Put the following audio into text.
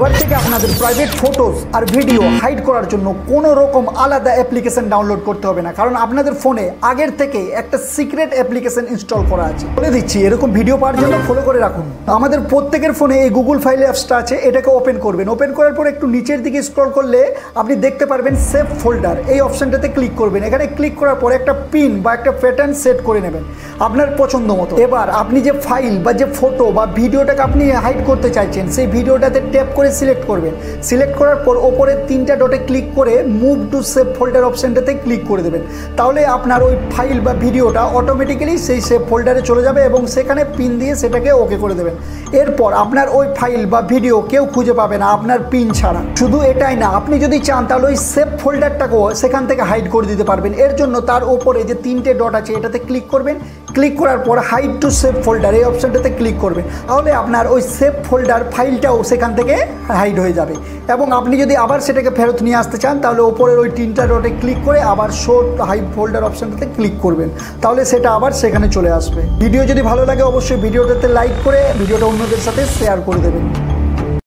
এবার থেকে আপনাদের প্রাইভেট ফটোজ আর ভিডিও হাইড করার জন্য কোনো রকম আলাদা অ্যাপ্লিকেশন ডাউনলোড করতে হবে না, কারণ আপনাদের ফোনে আগের থেকে একটা সিক্রেট অ্যাপ্লিকেশন ইনস্টল করা আছে। বলে দিচ্ছি, এরকম ভিডিও পাওয়ার জন্য ফলো করে রাখুন। আমাদের প্রত্যেকের ফোনে এই গুগল ফাইল অ্যাপসটা আছে, এটাকে ওপেন করবেন। ওপেন করার পর একটু নিচের দিকে স্ক্রল করলে আপনি দেখতে পারবেন সেভ ফোল্ডার, এই অপশনটাতে ক্লিক করবেন। এখানে ক্লিক করার পর একটা পিন বা একটা প্যাটার্ন সেট করে নেবেন আপনার পছন্দ মতো। এবার আপনি যে ফাইল বা যে ফটো বা ভিডিওটাকে আপনি হাইড করতে চাইছেন, সেই ভিডিওটাতে ট্যাপ করে সিলেক্ট করবেন। সিলেক্ট করার পর ওপরে 3টা ডটে ক্লিক করে মুভ টু সেভ ফোল্ডার অপশনটাতে ক্লিক করে দেবেন। তাহলে আপনার ওই ফাইল বা ভিডিওটা অটোমেটিক্যালি সেই সেভ ফোল্ডারে চলে যাবে এবং সেখানে পিন দিয়ে সেটাকে ওকে করে দেবেন। এরপর আপনার ওই ফাইল বা ভিডিও কেউ খুঁজে পাবে না আপনার পিন ছাড়া। শুধু এটাই না, আপনি যদি চান তাহলে ওই সেভ ফোল্ডারটাকেও সেখান থেকে হাইড করে দিতে পারবেন। এর জন্য তার ওপরে যে 3টে ডট আছে এটাতে ক্লিক করবেন। ক্লিক করার পর হাইড টু সেভ ফোল্ডার এই অপশনটাতে ক্লিক করবেন। তাহলে আপনার ওই সেভ ফোল্ডার ফাইলটাও সেখান থেকে হাইড হয়ে যাবে। এবং আপনি যদি আবার সেটাকে ফেরত নিয়ে আসতে চান তাহলে ওপরের ওই 3টা ডটে ক্লিক করে আবার শো হাইড ফোল্ডার অপশনটাতে ক্লিক করবেন, তাহলে সেটা আবার সেখানে চলে আসবে। ভিডিও যদি ভালো লাগে অবশ্যই ভিডিওটাতে লাইক করে ভিডিওটা অন্যদের সাথে শেয়ার করে দেবেন।